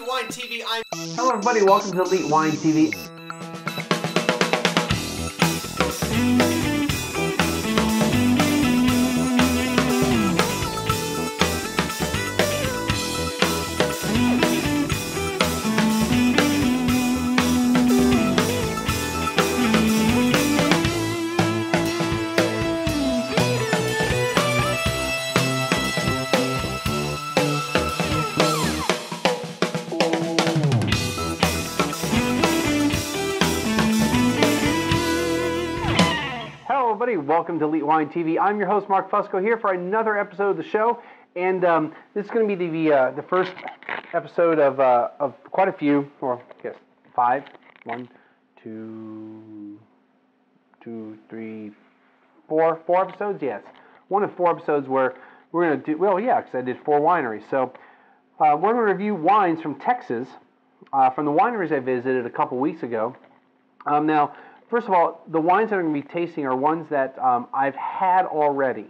Wine TV. Hello everybody, welcome to Elite Wine TV. Hello everybody, welcome to Elite Wine TV. I'm your host Mark Fusco here for another episode of the show, and this is going to be the first episode of quite a few, or I guess 5, 1, 2, 3, 4 episodes. Yes, 1 of 4 episodes where we're going to do, well, yeah, because I did 4 wineries. So we're going to review wines from Texas, from the wineries I visited a couple weeks ago. Now, first of all, the wines that I'm going to be tasting are ones that I've had already.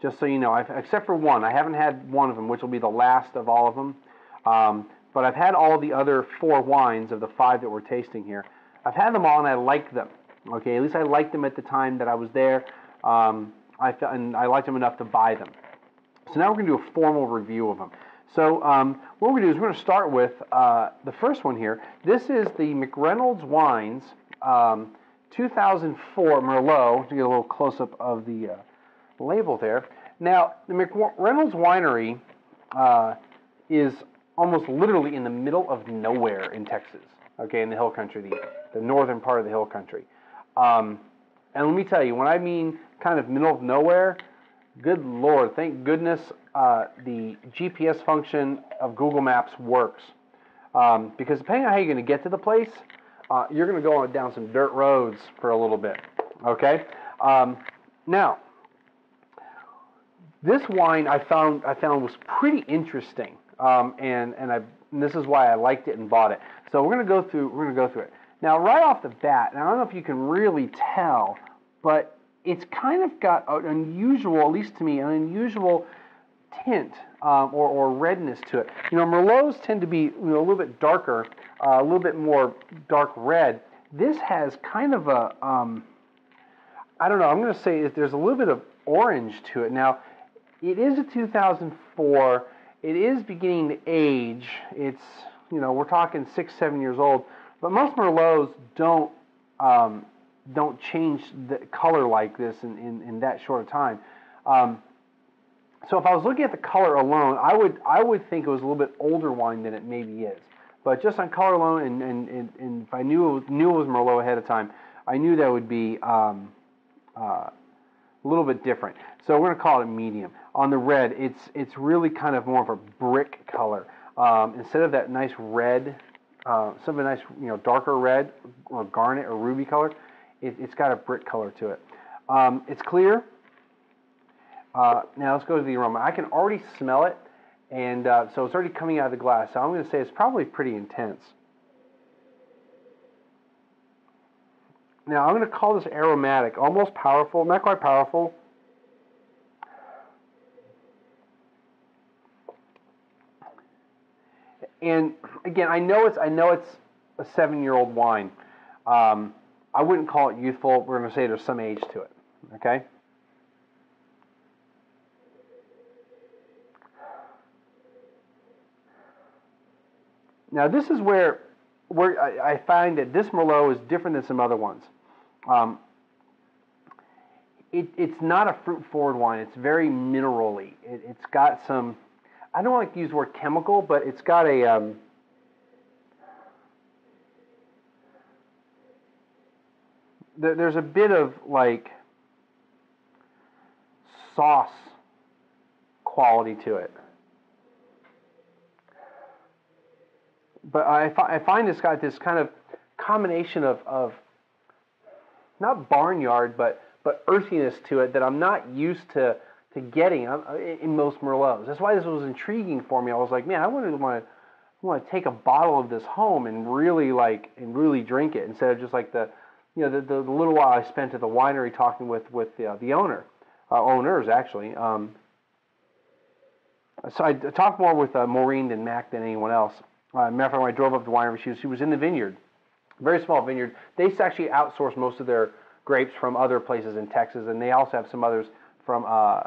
Just so you know, except for one. I haven't had one of them, which will be the last of all of them. But I've had all the other 4 wines of the 5 that we're tasting here. I've had them all and I like them. Okay, at least I liked them at the time that I was there. And I liked them enough to buy them. So now we're going to do a formal review of them. So what we're going to do is we're going to start with the first one here. This is the McReynolds Wines 2004 Merlot, to get a little close-up of the label there. Now, the McReynolds Winery is almost literally in the middle of nowhere in Texas, okay, in the hill country, the northern part of the hill country. And let me tell you, when I mean kind of middle of nowhere, good Lord, thank goodness the GPS function of Google Maps works. Because depending on how you're going to get to the place, you're going to go down some dirt roads for a little bit, okay? Now, this wine I found was pretty interesting, and this is why I liked it and bought it. So we're going to go through it. Now, right off the bat, and I don't know if you can really tell, but it's kind of got an unusual, at least to me, an unusual tint or redness to it. You know, Merlots tend to be a little bit darker, a little bit more dark red. This has kind of a, I don't know, I'm going to say there's a little bit of orange to it. Now, it is a 2004. It is beginning to age. It's, we're talking 6, 7 years old. But most Merlots don't change the color like this in that short a time. So if I was looking at the color alone, I would think it was a little bit older wine than it maybe is. But just on color alone, and if I knew it was Merlot ahead of time, I knew that would be a little bit different. So we're going to call it medium. On the red, it's really kind of more of a brick color. Instead of that nice red, some of a nice darker red or garnet or ruby color, it's got a brick color to it. It's clear. Now let's go to the aroma. I can already smell it, and so it's already coming out of the glass. So I'm going to say it's probably pretty intense. Now I'm going to call this aromatic, almost powerful, not quite powerful. And again, I know it's a 7-year-old wine. I wouldn't call it youthful. We're going to say there's some age to it. Okay. Now this is where I find that this Merlot is different than some other ones. It's not a fruit-forward wine. It's very minerally. It's got some, I don't like to use the word chemical, but it's got a there's a bit of like sauce quality to it. But I find it's got this kind of combination of not barnyard, but earthiness to it that I'm not used to getting in most Merlots. That's why this was intriguing for me. I was like, man, I want to take a bottle of this home and really drink it instead of just like the little while I spent at the winery talking with the owners actually. So I talked more with Maureen than Mac than anyone else. matter of fact, when I drove up to the winery, she was in the vineyard, very small vineyard. They actually outsource most of their grapes from other places in Texas, and they also have some others from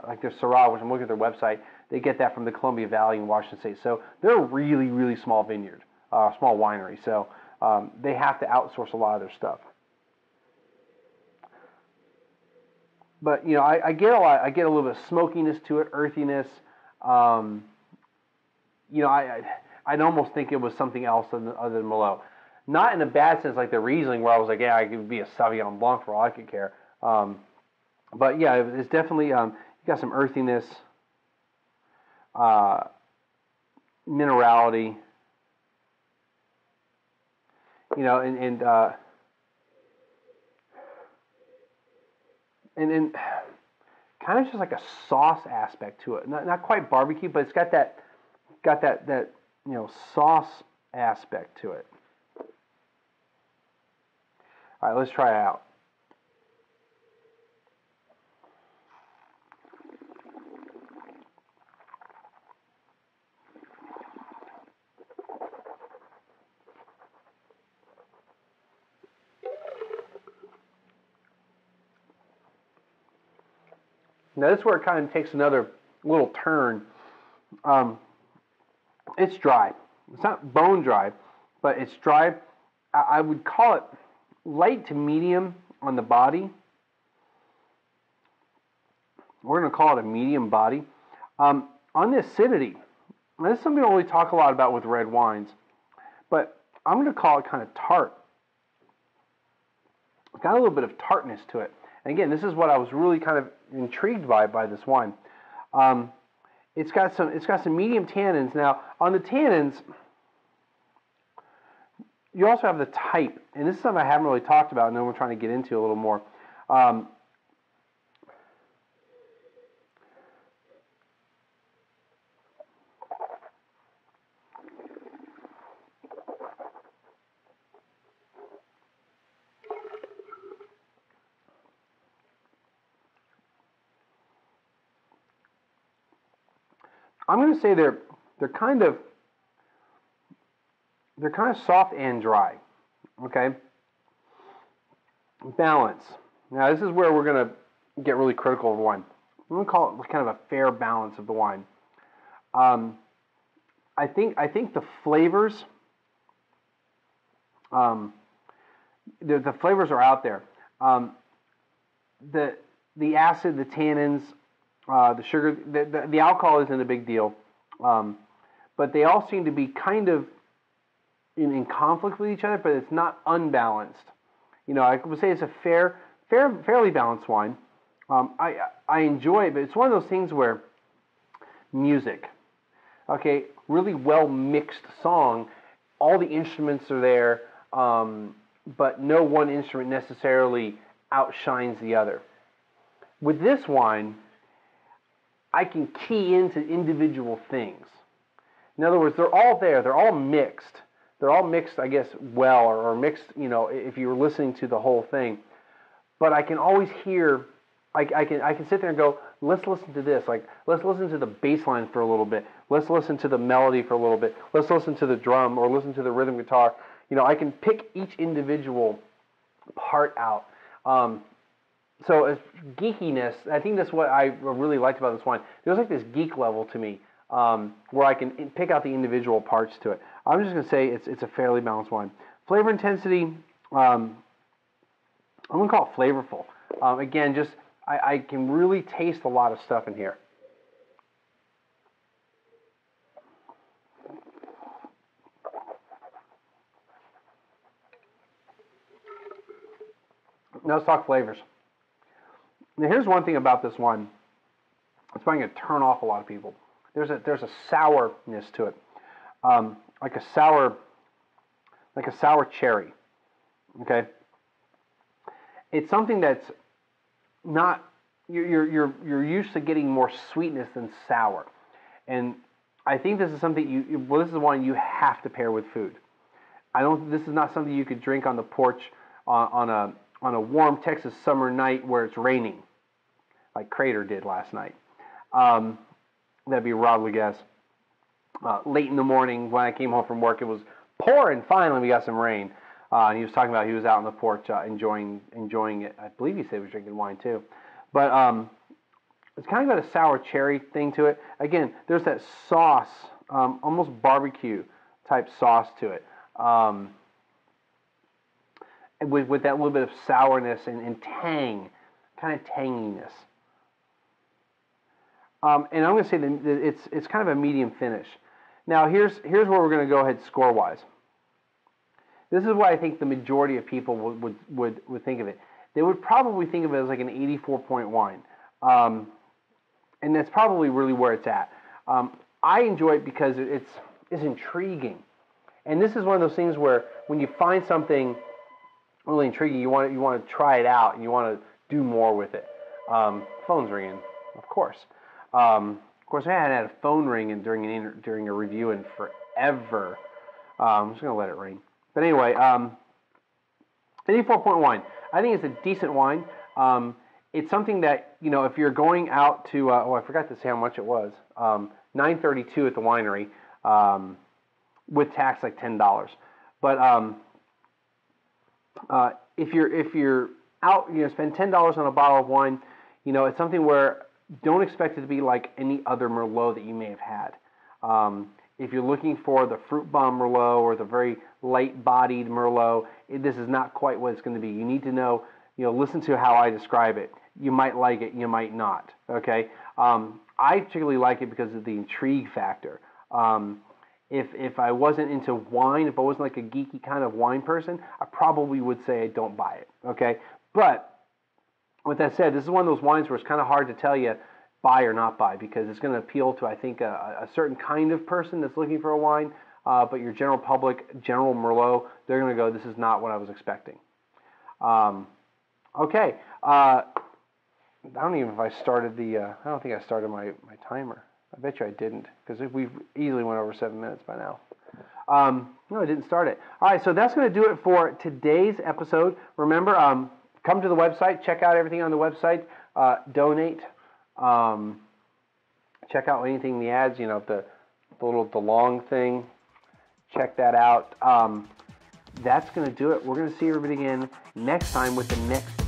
like their Syrah, which I'm looking at their website. They get that from the Columbia Valley in Washington State. So they're a really, really small vineyard, small winery. So they have to outsource a lot of their stuff. But I get I get a little bit of smokiness to it, earthiness. I'd almost think it was something else other than Merlot. Not in a bad sense, like the Riesling, where I was like, yeah, it could be a Sauvignon Blanc for all I could care. But yeah, it's definitely you got some earthiness, minerality, and kind of just like a sauce aspect to it. Not quite barbecue, but it's got that sauce aspect to it. All right, let's try it out. Now this is where it kind of takes another little turn. It's dry. It's not bone dry, but it's dry. I would call it light to medium on the body. We're going to call it a medium body. On the acidity, now this is something I don't really talk a lot about with red wines, but I'm going to call it kind of tart. It's got a little bit of tartness to it. And again, this is what I was really kind of intrigued by this wine. It's got some medium tannins. Now, on the tannins, you also have the type, and this is something I haven't really talked about, and then we're trying to get into a little more. I'm going to say they're kind of soft and dry. Okay. Balance. Now this is where we're going to get really critical of wine. I'm going to call it kind of a fair balance of the wine. I think the flavors, the flavors are out there. The acid, the tannins, the sugar, the alcohol isn't a big deal, but they all seem to be kind of in conflict with each other, but it's not unbalanced. I would say it's a fairly balanced wine. I enjoy it, but it's one of those things where music, okay, really well mixed song, all the instruments are there, but no one instrument necessarily outshines the other. With this wine, I can key into individual things. In other words, they're all there. They're all mixed. They're all mixed, I guess, well, or mixed, if you were listening to the whole thing. But I can always hear, I can sit there and go, let's listen to this. Like, let's listen to the bass line for a little bit. Let's listen to the melody for a little bit. Let's listen to the drum or listen to the rhythm guitar. I can pick each individual part out. So as geekiness, I think that's what I really liked about this wine. There's like this geek level to me, where I can pick out the individual parts to it. I'm just going to say it's a fairly balanced wine. Flavor intensity, I'm going to call it flavorful. Again, just I can really taste a lot of stuff in here. Now let's talk flavors. Now here's one thing about this wine. It's probably going to turn off a lot of people. There's a sourness to it, like a sour cherry. Okay, it's something that's not you're used to getting more sweetness than sour, and I think this is something this is one you have to pair with food. This is not something you could drink on the porch on a warm Texas summer night where it's raining, like Crater did last night. That'd be a wild guess. late in the morning when I came home from work. It was pouring. Finally, we got some rain. And he was talking about he was out on the porch enjoying it. I believe he said he was drinking wine too. But it's kind of got a sour cherry thing to it. Again, there's that sauce, almost barbecue type sauce to it. With that little bit of sourness and tang, kind of tanginess. And I'm going to say that it's kind of a medium finish. Now here's where we're going to go ahead score-wise. This is what I think the majority of people would think of it. They would probably think of it as like an 84-point wine. And that's probably really where it's at. I enjoy it because it's intriguing. And this is one of those things where when you find something really intriguing, you want to try it out and you want to do more with it. Phone's ringing, of course. I hadn't had a phone ring during a review in forever. I'm just going to let it ring. But anyway, 84-point wine. I think it's a decent wine. It's something that, if you're going out to, I forgot to say how much it was. $9.32 at the winery, with tax like $10. But if you're out, spend $10 on a bottle of wine, it's something where don't expect it to be like any other Merlot that you may have had. If you're looking for the fruit bomb Merlot or the very light-bodied Merlot, this is not quite what it's going to be. You need to know, listen to how I describe it. You might like it, you might not, okay? I particularly like it because of the intrigue factor. If I wasn't into wine, if I wasn't like a geeky kind of wine person, I probably would say I don't buy it, okay? But with that said, this is one of those wines where it's kind of hard to tell you buy or not buy because it's going to appeal to, I think, a certain kind of person that's looking for a wine, but your general public, general Merlot, they're going to go, this is not what I was expecting. Okay. I don't even if I started I don't think I started my timer. I bet you I didn't because we've easily went over 7 minutes by now. No, I didn't start it. All right, so that's going to do it for today's episode. Remember, come to the website, check out everything on the website, donate, check out anything in the ads, the long thing, check that out. That's going to do it. We're going to see everybody again next time with the next